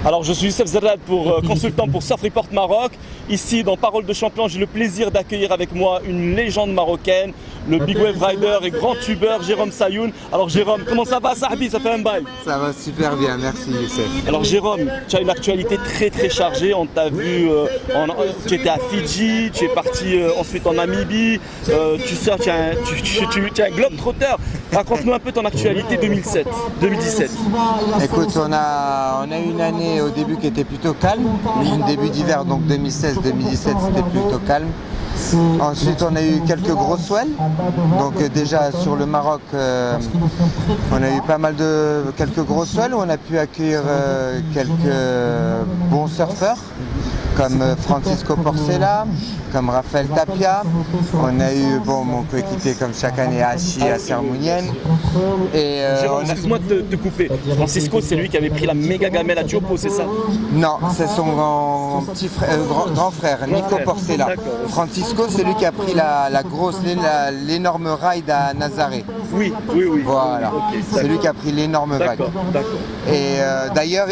Alors je suis Youssef Zerrad, consultant pour Surf Report Maroc. Ici dans Parole de Champion, j'ai le plaisir d'accueillir avec moi une légende marocaine, le Big Wave Rider et grand tubeur Jérôme Sayoun. Alors Jérôme, comment ça va Sahbi? Ça fait un bail? Ça va super bien, merci Youssef. Alors Jérôme, tu as une actualité très chargée. On t'a vu, tu étais à Fidji, tu es parti ensuite en Namibie, tu es un globe-trotter. Raconte-nous un peu ton actualité 2017. Écoute, on a eu une année au début qui était plutôt calme. Début d'hiver, donc 2016-2017, c'était plutôt calme. Ensuite, on a eu quelques grosses swells. Donc déjà sur le Maroc, on a eu pas mal de quelques grosses swells où on a pu accueillir quelques bons surfeurs comme Francisco Porcela, comme Raphaël Tapia. On a eu mon coéquipier comme chaque année Hachi à Sermounienne. Jérôme, excuse-moi de te couper. Francisco, c'est lui qui avait pris la méga gamelle à Diopo, c'est ça? Non, c'est son grand frère, Nico Porcela. Francisco, c'est lui qui a pris l'énorme ride à Nazaré. Oui. Voilà, okay, c'est lui qui a pris l'énorme vague. Et d'ailleurs,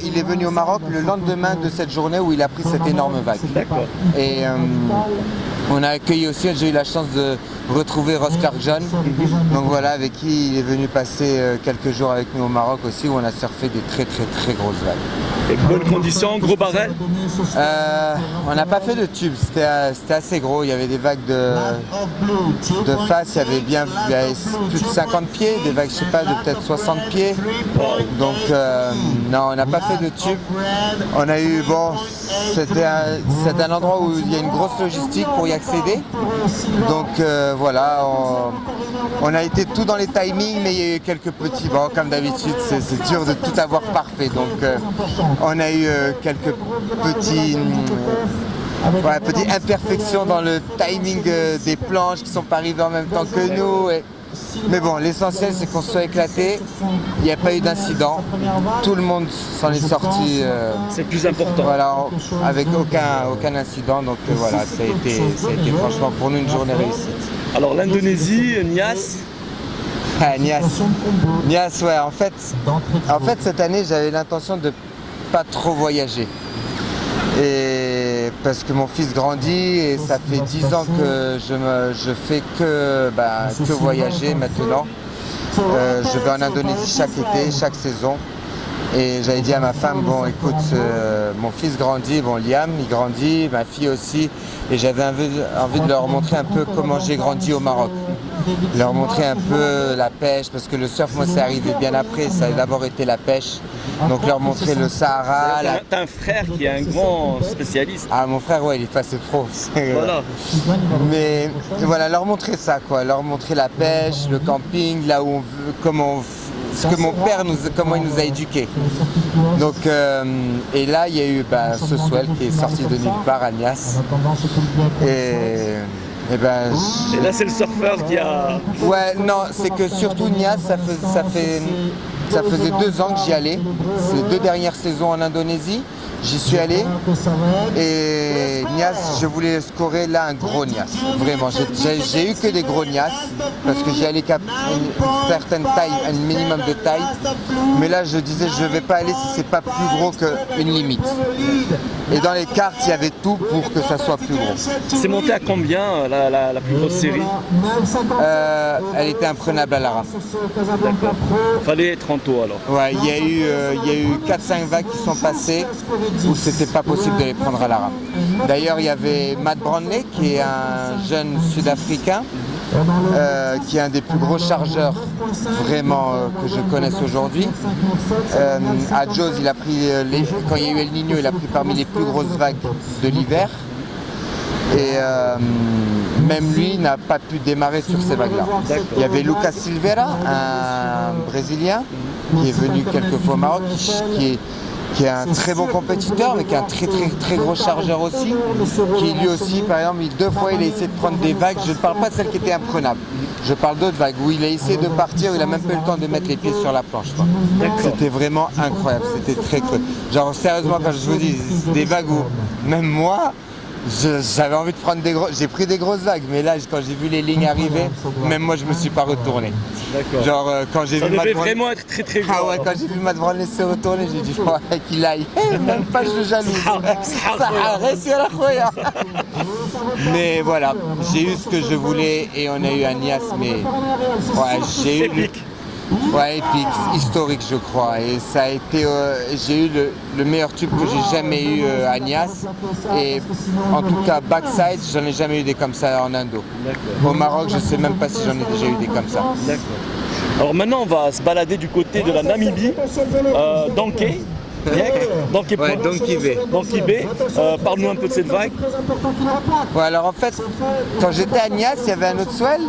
il est venu au Maroc le lendemain de cette journée où il a pris cette énorme vague. D'accord. Et on a accueilli aussi, j'ai eu la chance de retrouver Ross Clark-John, donc voilà, avec qui il est venu passer quelques jours avec nous au Maroc aussi, où on a surfé des très grosses vagues. Et bonnes conditions, gros barrel? On n'a pas fait de tube, c'était assez gros, il y avait des vagues de face, il y avait plus de 50 pieds, des vagues, je sais pas, de peut-être 60 pieds. Donc non, on n'a pas fait de tube. On a eu, c'était un endroit où il y a une grosse logistique pour y accéder. Donc voilà, on a été tout dans les timings, mais il y a eu quelques petits, comme d'habitude, c'est dur de tout avoir parfait. Donc on a eu quelques petites imperfections dans le timing des planches qui sont pas arrivées en même temps que nous. Mais bon, l'essentiel c'est qu'on se soit éclaté, il n'y a pas eu d'incident, tout le monde s'en est sorti. C'est le plus important. Voilà, avec aucun incident, donc voilà, ça a été franchement pour nous une journée réussite. Alors l'Indonésie, Nias. Nias, ouais, en fait cette année j'avais l'intention de pas trop voyager. Et parce que mon fils grandit et ça fait 10 ans que je fais que voyager maintenant. Je vais en Indonésie chaque été, chaque saison. Et j'avais dit à ma femme, écoute, mon fils grandit, Liam, il grandit, ma fille aussi. Et j'avais envie de leur montrer un peu comment j'ai grandi au Maroc. Leur montrer un peu la pêche, parce que le surf, moi, c'est arrivé bien après, ça a d'abord été la pêche. Donc leur montrer le Sahara. T'as un frère qui est un grand spécialiste. Ah, mon frère, ouais, il est passé pro. Voilà. Mais voilà, leur montrer ça, quoi. Leur montrer la pêche, le camping, là où on veut, ce que mon père comment il nous a éduqués. Donc, et là, il y a eu ce swell qui est sorti de nulle part à Nias. Et là, c'est le surfeur qui a... Ouais, non, c'est que surtout Nias, ça faisait 2 ans que j'y allais. Ces 2 dernières saisons en Indonésie, j'y suis allé. Et Nias, je voulais scorer là un gros Nias. Vraiment, j'ai eu que des gros Nias parce que j'y allais qu'à une certaine taille, un minimum de taille. Mais là, je disais, je ne vais pas aller si c'est pas plus gros qu'une limite. Et dans les cartes, il y avait tout pour que ça soit plus gros. C'est monté à combien la plus grosse série? Elle était imprenable à la rame. D'accord. Fallait être en taux alors. Ouais, il y a eu 4-5 vagues qui sont passées où c'était pas possible de les prendre à la rame. D'ailleurs, il y avait Matt Brownlee qui est un jeune Sud-Africain qui est un des plus gros chargeurs vraiment que je connaisse aujourd'hui. À Jaws, il a pris quand il y a eu El Niño, il a pris parmi les plus grosses vagues de l'hiver. Et même lui n'a pas pu démarrer sur ces vagues-là. Il y avait Lucas Silveira, un Brésilien, qui est venu quelques fois au Maroc, qui est un très bon compétiteur, mais qui est un très gros chargeur aussi, qui lui aussi, par exemple, 2 fois il a essayé de prendre des vagues, je ne parle pas de celles qui étaient imprenables, je parle d'autres vagues, où il a essayé de partir, il n'a même pas eu le temps de mettre les pieds sur la planche. C'était vraiment incroyable, c'était très creux. Genre sérieusement, quand je vous dis, des vagues où même moi, J'avais envie de prendre j'ai pris des grosses vagues, mais là, quand j'ai vu les lignes arriver, même moi, je me suis pas retourné. D'accord. Genre, quand j'ai Ça vu devait vraiment être très très Ah grand. ouais, quand j'ai vu Matt Brownlee se retourner, j'ai dit, ouais, qu'il aille. Même pas, je le jalouse. Mais voilà, j'ai eu ce que je voulais et on a eu un Nias, mais ouais, j'ai eu Épique. ouais, épique, historique, je crois. Et ça a été, j'ai eu le meilleur tube que j'ai jamais eu à Nias. Et en tout cas, backside, j'en ai jamais eu des comme ça en Indo. D'accord. Au Maroc, je sais même pas si j'en ai déjà eu des comme ça. D'accord. Alors maintenant, on va se balader du côté de la Namibie, Donkey. Donkey Ouais, Point. Donkey Bay. Donkey Bay. Parle-nous un peu de cette vague. Ouais, alors en fait, quand j'étais à Nias, il y avait un autre swell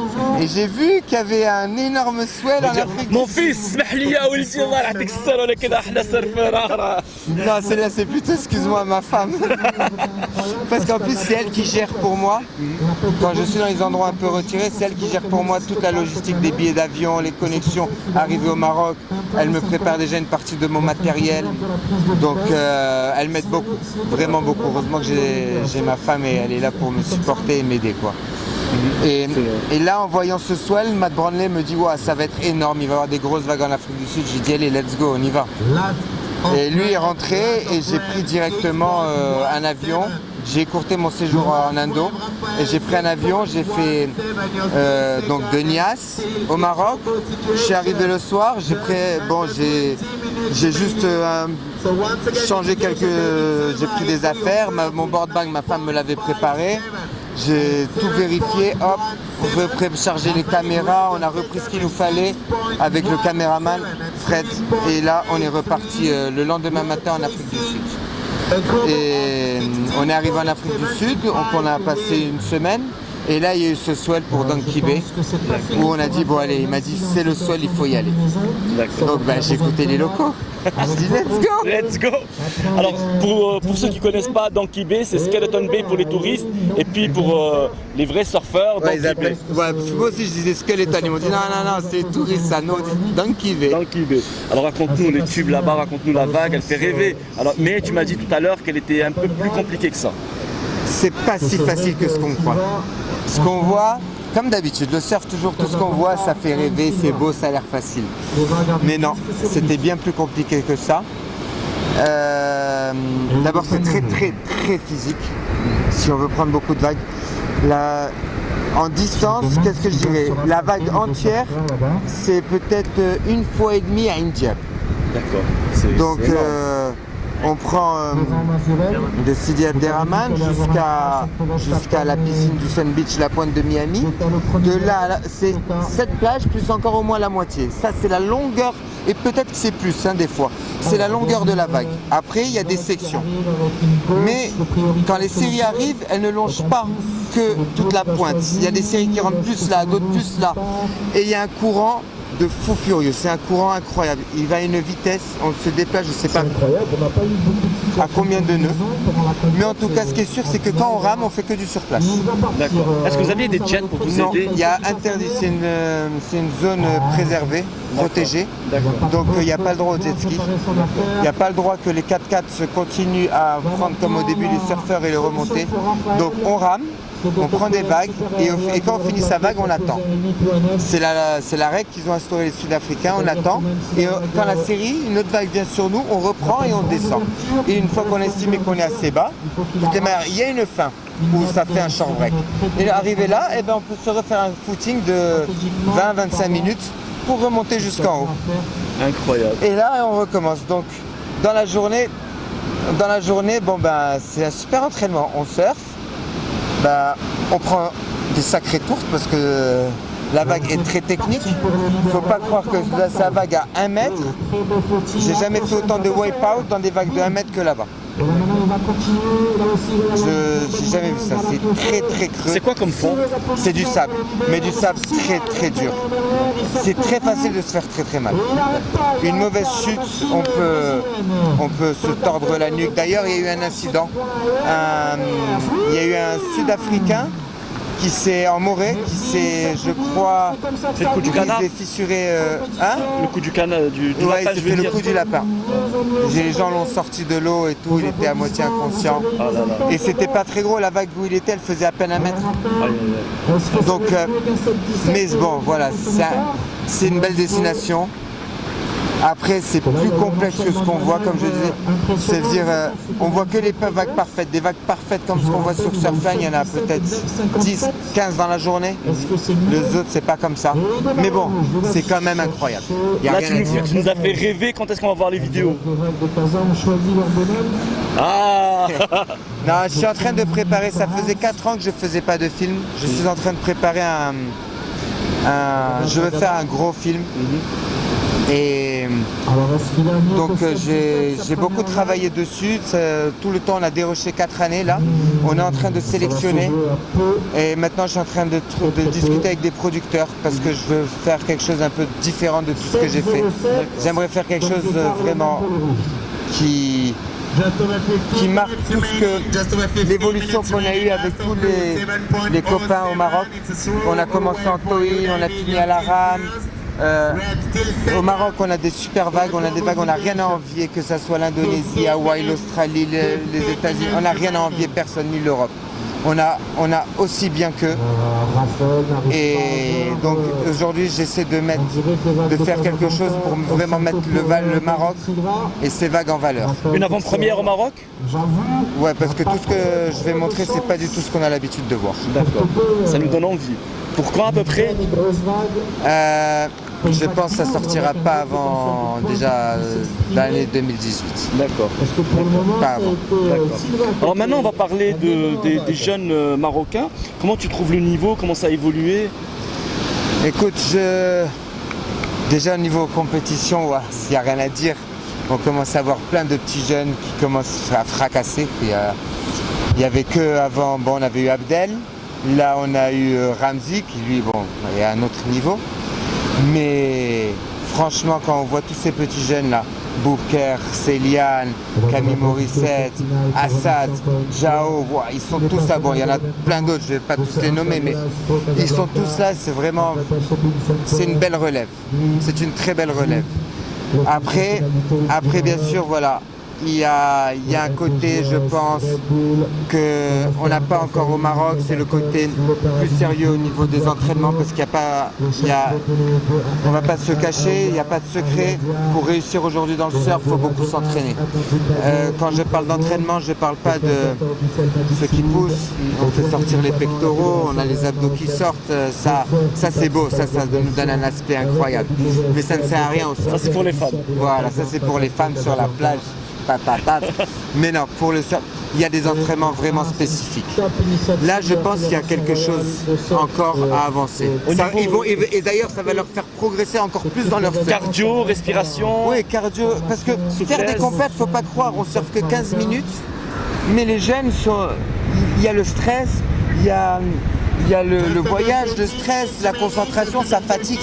et j'ai vu qu'il y avait un énorme swell en Afrique. Mon fils, اسمح لي يا ولدي الله يعطيك الصحة ولا كده احلى سرفة. Non, celle-là, c'est plutôt, excuse-moi, ma femme. Parce qu'en plus, c'est elle qui gère pour moi. Quand je suis dans les endroits un peu retirés, c'est elle qui gère pour moi toute la logistique des billets d'avion, les connexions, arriver au Maroc. Elle me prépare déjà une partie de mon matériel. Donc, elle m'aide beaucoup, vraiment beaucoup. Heureusement que j'ai ma femme et elle est là pour me supporter et m'aider, quoi. Et là, en voyant ce swell, Matt Brownlee me dit ouais, ça va être énorme, il va y avoir des grosses vagues en Afrique du Sud. J'ai dit allez, let's go, on y va. Et lui est rentré et j'ai pris directement un avion. J'ai écourté mon séjour en Indo et j'ai pris un avion. J'ai fait donc de Nias au Maroc. Je suis arrivé le soir. J'ai juste changé j'ai pris des affaires. Mon board bag, ma femme me l'avait préparé. J'ai tout vérifié, hop, rechargé les caméras, on a repris ce qu'il nous fallait avec le caméraman Fred. Et là, on est reparti le lendemain matin en Afrique du Sud. Et on est arrivé en Afrique du Sud, donc on a passé une semaine. Et là, il y a eu ce swell pour Donkey Bay, où on a dit, bon allez, il m'a dit, c'est le swell, il faut y aller. Donc j'ai écouté les locaux. J'ai dit, let's go. Let's go. Alors, pour ceux qui ne connaissent pas Donkey Bay, c'est Skeleton Bay pour les touristes. Et puis pour les vrais surfeurs, Ouais, Donkey Bay. Ouais, parce que moi aussi, je disais Skeleton. Ils m'ont dit, non, c'est les touristes, ça, non, Donkey Bay. Donkey Bay. Alors raconte-nous les tubes là-bas, raconte-nous la vague, elle fait rêver. Alors, mais tu m'as dit tout à l'heure qu'elle était un peu plus compliquée que ça. C'est pas si facile que ce qu'on croit. Ce qu'on voit, comme d'habitude, le surf, toujours tout ce qu'on voit, ça fait rêver, c'est beau, ça a l'air facile. Mais non, c'était bien plus compliqué que ça. D'abord, c'est très physique, si on veut prendre beaucoup de vagues. En distance, qu'est-ce que je dirais? La vague entière, c'est peut-être 1,5 fois à une jab. D'accord. Donc, on prend de Sidi Abderrahmane jusqu'à la piscine du Sun Beach, la pointe de Miami. De là, c'est cette plage plus encore au moins la moitié. Ça, c'est la longueur, et peut-être que c'est plus des fois. C'est la longueur de la vague. Après, il y a des sections. Mais quand les séries arrivent, elles ne longent pas que toute la pointe. Il y a des séries qui rentrent plus là, d'autres plus là. Et il y a un courant de fou furieux, c'est un courant incroyable. Il va à une vitesse, on se déplace, je ne sais pas à combien de nœuds. Mais en tout cas, ce qui est sûr, c'est que quand on rame, on fait que du surplace. D'accord. Est-ce que vous aviez des jets pour vous Non, aider? il y a interdit, c'est une zone préservée, protégée. Donc il n'y a pas le droit au jet ski. Il n'y a pas le droit que les 4x4 se continuent à prendre comme au début les surfeurs et les remonter. Donc on rame. On prend des vagues et quand on finit sa vague, on attend. C'est la règle qu'ils ont instaurée les Sud-Africains, on attend. Et quand la série, une autre vague vient sur nous, on reprend et on descend. Et une fois qu'on a estimé qu'on est assez bas, il y a une fin où ça fait un short break. Et arrivé là, on peut se refaire un footing de 20-25 minutes pour remonter jusqu'en haut. Incroyable. Et là, on recommence. Donc, dans la journée, c'est un super entraînement. On surfe. On prend des sacrées tours parce que la vague est très technique. Il ne faut pas croire que sa vague à 1 mètre. J'ai jamais fait autant de wipe-out dans des vagues de 1 mètre que là-bas. J'ai jamais vu ça. C'est très creux. C'est quoi comme fond? C'est du sable, mais du sable très dur. C'est très facile de se faire très mal. Une mauvaise chute, on peut se tordre la nuque. D'ailleurs, il y a eu un incident. Il y a eu un Sud-Africain qui s'est emmoré, qui s'est, je crois, C'est le coup du canard. brisé, fissuré. Hein? Le coup du canard, du Ouais, lapin, il je s'est veux fait le dire. coup du lapin. Les gens l'ont sorti de l'eau et tout, il était à moitié inconscient. Ah là là. Et c'était pas très gros, la vague où il était, elle faisait à peine 1 mètre. Aïe, aïe, aïe. Donc, mais bon, voilà, c'est une belle destination. Après, c'est plus complexe que ce qu'on voit, comme je disais. C'est-à-dire, on voit que les vagues parfaites. Des vagues parfaites comme ce qu'on voit sur Surfline, il y en a peut-être 10, 15 dans la journée. Les autres, c'est pas comme ça. Mais bon, c'est quand même incroyable. Il y a Là, rien à dire. tu nous as fait rêver. Quand est-ce qu'on va voir les vidéos? Ah Non, je suis en train de préparer, ça faisait 4 ans que je faisais pas de film. Je suis en train de préparer je veux faire un gros film. Et donc j'ai beaucoup travaillé dessus. Tout le temps, on a déroché 4 années là. On est en train de sélectionner. Et maintenant, je suis en train de discuter avec des producteurs parce que je veux faire quelque chose un peu différent de tout ce que j'ai fait. J'aimerais faire quelque chose vraiment qui marque tout ce que l'évolution qu'on a eue avec tous les copains au Maroc. On a commencé en Toï, on a fini à la rame. Au Maroc, on a des super vagues, on a des vagues, on n'a rien à envier, que ce soit l'Indonésie, Hawaï, l'Australie, les États-Unis, on n'a rien à envier personne, ni l'Europe. On a aussi bien qu'eux. Et donc aujourd'hui, j'essaie de faire quelque chose pour vraiment mettre le Maroc et ses vagues en valeur. Une avant-première au Maroc? Ouais, parce que tout ce que je vais montrer, c'est pas du tout ce qu'on a l'habitude de voir. D'accord. Ça nous donne envie. Pour quand à peu près? Je pense que ça sortira pas avant déjà l'année 2018. D'accord. Pas avant. Alors maintenant, on va parler des jeunes Marocains. Comment tu trouves le niveau? Comment ça a évolué? Écoute, déjà au niveau compétition, il n'y a rien à dire. On commence à voir plein de petits jeunes qui commencent à fracasser. Il y avait que avant, bon, on avait eu Abdel. Là, on a eu Ramzi qui, lui, bon, est à un autre niveau. Mais franchement, quand on voit tous ces petits jeunes là, Bouker, Céliane, Camille Morissette, Assad, Jao, ils sont tous là. Bon, il y en a plein d'autres, je ne vais pas tous les nommer, mais ils sont tous là. C'est une belle relève. C'est une très belle relève. Après bien sûr, voilà. Il y a un côté, je pense, qu'on n'a pas encore au Maroc, c'est le côté plus sérieux au niveau des entraînements, parce qu'il n'y a pas, on ne va pas se cacher, il n'y a pas de secret. Pour réussir aujourd'hui dans le surf, il faut beaucoup s'entraîner. Quand je parle d'entraînement, je ne parle pas de ce qui pousse, on fait sortir les pectoraux, on a les abdos qui sortent, ça c'est beau, ça nous donne un aspect incroyable. Mais ça ne sert à rien au surf. Ça, c'est pour les femmes. Voilà, ça c'est pour les femmes sur la plage. Mais non, pour le surf, il y a des entraînements vraiment spécifiques. Là, je pense qu'il y a quelque chose encore à avancer. Et d'ailleurs, ça va leur faire progresser encore plus dans leur surf. Cardio, respiration. Oui, cardio. Parce que faire des compètes, faut pas croire, on surfe que 15 minutes. Mais les jeunes, il y a le stress, il y a le voyage, le stress, la concentration, ça fatigue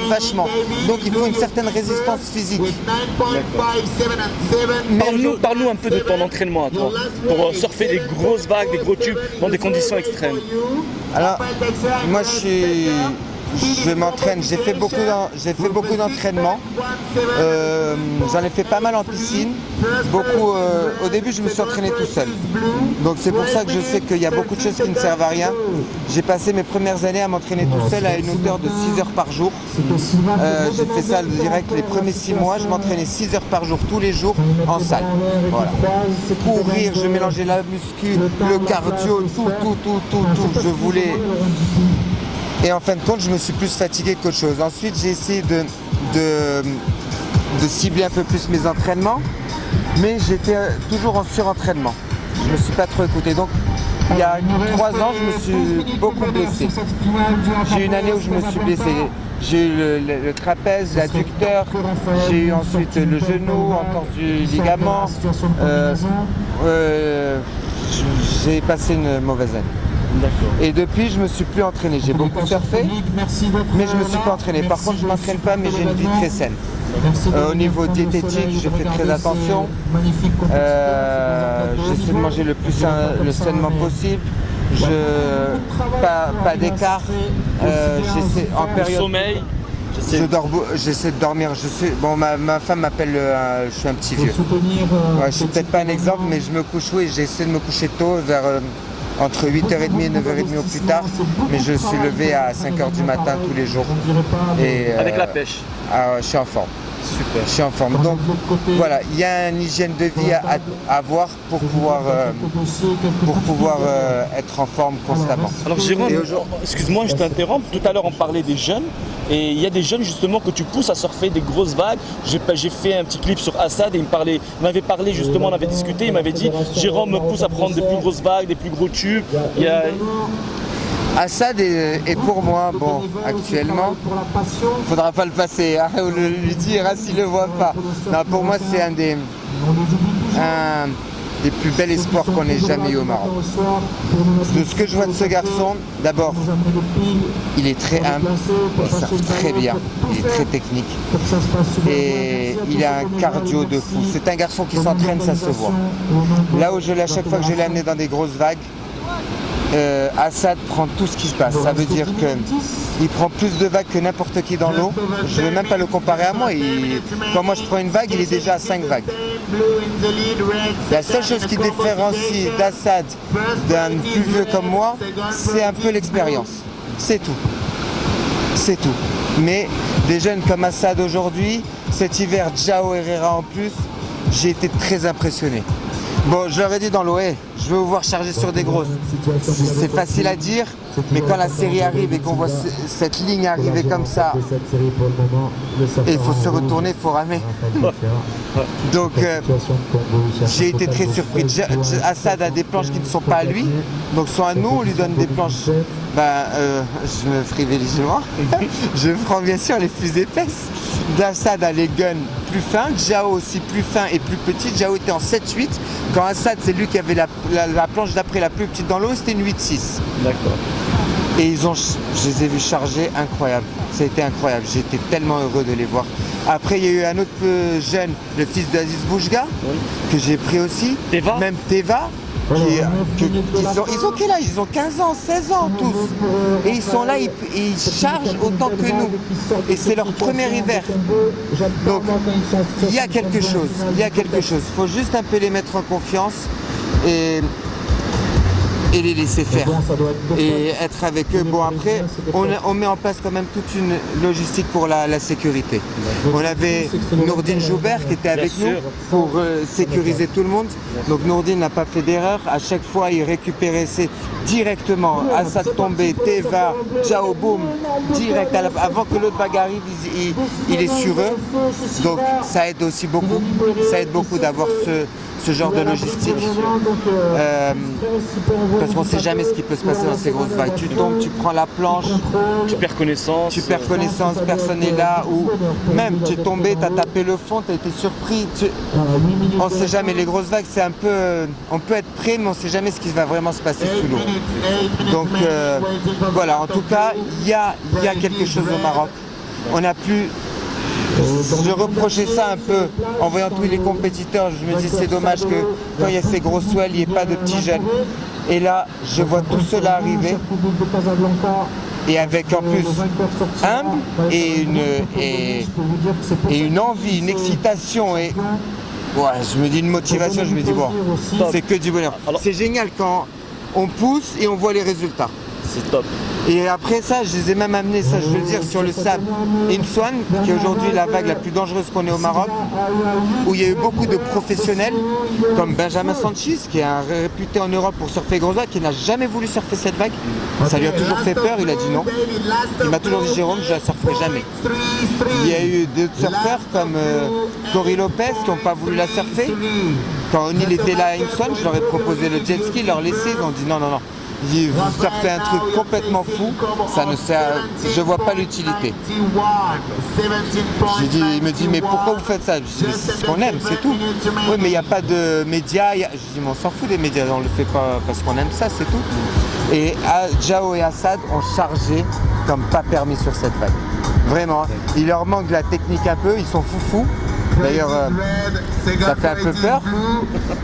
vachement. Donc il faut une certaine résistance physique. Parle-nous un peu de ton entraînement à toi, pour surfer des grosses vagues, des gros tubes dans des conditions extrêmes. Alors, moi je m'entraîne, j'ai fait beaucoup d'entraînements, j'en ai fait pas mal en piscine, au début je me suis entraîné tout seul, donc c'est pour ça que je sais qu'il y a beaucoup de choses qui ne servent à rien. J'ai passé mes premières années à m'entraîner tout seul à une hauteur de 6 heures par jour, j'ai fait ça direct les premiers 6 mois, je m'entraînais 6 heures par jour tous les jours en salle, voilà. Courir, je mélangeais la muscu, le cardio, tout, je voulais... Et en fin de compte, je me suis plus fatigué qu'autre chose. Ensuite, j'ai essayé de cibler un peu plus mes entraînements, mais j'étais toujours en surentraînement. Je ne me suis pas trop écouté. Donc, il y a 3 ans, je me suis beaucoup blessé. J'ai eu une année où je me suis blessé. J'ai eu le trapèze, l'adducteur, j'ai eu ensuite le genou, entorse du ligament. J'ai passé une mauvaise année. Et depuis, je me suis plus entraîné. J'ai beaucoup surfé, mais je me suis pas entraîné. Par contre, je m'entraîne pas, mais j'ai une vie très saine. Au niveau diététique, je fais très attention. J'essaie de manger le plus sainement possible. Pas d'écart. J'essaie en Le période. sommeil. J'essaie de dormir. Bon, ma femme m'appelle. Je suis un petit vieux. Ouais, je suis peut-être pas un exemple, mais je me couche. Oui, j'essaie de me coucher tôt, vers entre 8h30 et 9h30 au plus tard. Mais je suis levé à 5h du matin tous les jours. Et, Avec la pêche. je suis en forme. Super. Je suis en forme. Donc voilà, il y a une hygiène de vie à avoir pour pouvoir être en forme constamment. Alors Jérôme, excuse-moi, je t'interromps. Tout à l'heure, on parlait des jeunes. Et il y a des jeunes justement que tu pousses à surfer des grosses vagues. J'ai fait un petit clip sur Assad et il m'avait parlé justement, on avait discuté. Il m'avait dit, Jérôme me pousse à prendre des plus grosses vagues, des plus gros tubes. Assad est pour moi, bon, actuellement, il ne faudra pas le passer, hein, ou lui dire s'il ne le voit pas. Non, pour moi, c'est un des plus bels espoirs qu'on ait jamais eu au Maroc. De ce que je vois de ce garçon, d'abord, il est très humble, il surfe très bien, il est très technique et il a un cardio de fou. C'est un garçon qui s'entraîne, ça se voit. Là où à chaque fois que je l'ai amené dans des grosses vagues, Assad prend tout ce qui se passe. Ça veut dire qu'il prend plus de vagues que n'importe qui dans l'eau. Je ne vais même pas le comparer à moi. Quand moi je prends une vague, il est déjà à 5 vagues. La seule chose qui différencie d'Assad d'un plus vieux comme moi, c'est un peu l'expérience. C'est tout. C'est tout. Mais des jeunes comme Assad aujourd'hui, cet hiver, Jao Herrera en plus, j'ai été très impressionné. Bon, je leur ai dit dans l'eau, je veux vous voir charger sur des grosses. C'est facile à dire, mais quand la série arrive et qu'on voit cette ligne arriver comme ça, et il faut se retourner, il faut ramer. Donc, j'ai été très surpris. Assad a des planches qui ne sont pas à lui, donc soit nous, on lui donne des planches. Je me privilégie moi. Je prends bien sûr les plus épaisses. Assad a les guns plus fins, Jao aussi plus fin et plus petit. Jao était en 7-8. Quand Assad, c'est lui qui avait la planche d'après la plus petite dans l'eau, c'était une 8-6. D'accord. Et je les ai vus charger, incroyable. Ça a été incroyable. J'étais tellement heureux de les voir. Après, il y a eu un autre jeune, le fils d'Aziz Boujga, que j'ai pris aussi. Teva. Même Teva. Ils ont quel âge? Ils ont 15 ans, 16 ans tous. Et ils sont là, ils chargent autant que nous. Et c'est leur premier hiver. Donc, il y a quelque chose. Il y a quelque chose. Il faut juste un peu les mettre en confiance et les laisser faire et être avec eux. Bon, après, on met en place quand même toute une logistique pour la sécurité. On avait Nourdine Joubert qui était avec nous pour sécuriser tout le monde. Donc Nourdine n'a pas fait d'erreur. À chaque fois, il récupérait directement. Assad tombé, Teva, Jao boum, direct. Avant que l'autre vague arrive, il est sur eux. Donc ça aide aussi beaucoup. Ça aide beaucoup d'avoir ce genre de logistique. Parce qu'on ne sait jamais ce qui peut se passer dans ces grosses vagues. Tu tombes, tu prends la planche, tu perds connaissance, personne n'est là, ou même tu es tombé, tu as tapé le fond, tu as été surpris. On ne sait jamais, les grosses vagues, c'est un peu. On peut être prêt, mais on ne sait jamais ce qui va vraiment se passer sous l'eau. Donc voilà, en tout cas, il y a quelque chose au Maroc. On a pu. Je reprochais ça un peu en voyant tous les compétiteurs. Je me dis c'est dommage que quand il y a ces gros swells, il n'y ait pas de petits jeunes. Et là, je vois tout cela arriver. Et avec en plus humble et une envie, une excitation et je me dis une motivation. Je me dis bon, c'est que du bonheur. C'est génial quand on pousse et on voit les résultats. C'est top. Et après ça, je les ai même amenés, ça je veux le dire, sur le sable Imswan, qui est aujourd'hui la vague la plus dangereuse qu'on ait au Maroc, où il y a eu beaucoup de professionnels, comme Benjamin Sanchez, qui est réputé en Europe pour surfer gros vagues, qui n'a jamais voulu surfer cette vague. Ça lui a toujours fait peur, il a dit non. Il m'a toujours dit Jérôme, je la surferai jamais. Il y a eu d'autres surfeurs comme Cory Lopez qui n'ont pas voulu la surfer. Quand O'Neill était là à Imswan, je leur ai proposé le jet ski, leur laisser, ils ont dit non. Vous sortez un truc complètement fou, ça ne sert, je vois pas l'utilité. Il me dit mais pourquoi vous faites ça? Je dis c'est ce qu'on aime, c'est tout. Oui mais il n'y a pas de médias, je dis mais on s'en fout des médias, on le fait pas parce qu'on aime ça, c'est tout. Et Jao et Assad ont chargé comme pas permis sur cette vague. Vraiment, il leur manque de la technique un peu, ils sont foufous. D'ailleurs, ça fait un peu peur.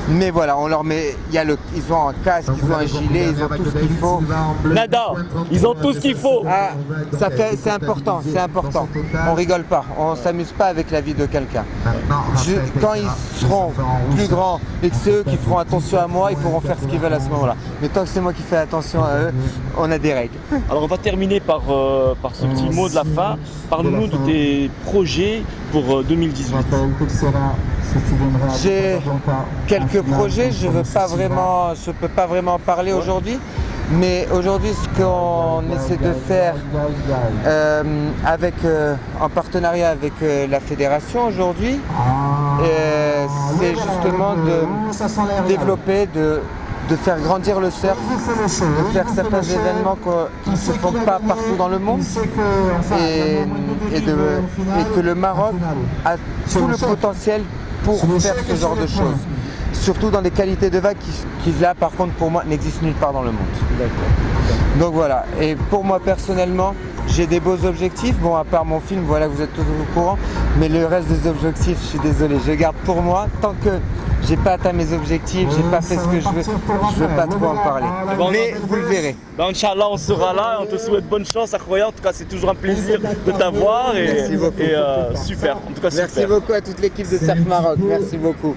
Mais voilà, on leur met, ils ont un casque, ils ont un gilet, ils ont tout ce qu'il faut. Nada, ils ont tout ce qu'il faut. Ah, c'est important, c'est important. On rigole pas, on s'amuse pas avec la vie de quelqu'un. Quand ils seront plus grands et que c'est eux qui feront attention à moi, ils pourront faire ce qu'ils veulent à ce moment-là. Mais tant que c'est moi qui fais attention à eux, on a des règles. Alors on va terminer par ce petit mot de la fin. Parle-nous de tes projets pour 2018. J'ai quelques projets, je peux pas vraiment en parler aujourd'hui. Mais aujourd'hui, ce qu'on essaie de faire en partenariat avec la fédération aujourd'hui, c'est justement de développer, de faire grandir le surf, de faire certains événements qui ne se font pas partout dans le monde et que le Maroc a tout le potentiel pour faire ce genre de choses. Surtout dans des qualités de vagues qui là par contre pour moi n'existent nulle part dans le monde. Donc voilà, et pour moi personnellement, j'ai des beaux objectifs, bon à part mon film, voilà, vous êtes tous au courant, mais le reste des objectifs, je suis désolé, je garde pour moi, tant que j'ai pas atteint mes objectifs, j'ai pas fait ce que je veux pas trop en parler. Mais vous le verrez. Ben, Inch'Allah, on sera là, on te souhaite bonne chance, Akhouya. En tout cas, c'est toujours un plaisir de t'avoir et super. En tout cas, super. Merci beaucoup à toute l'équipe de Surf Maroc, merci beaucoup.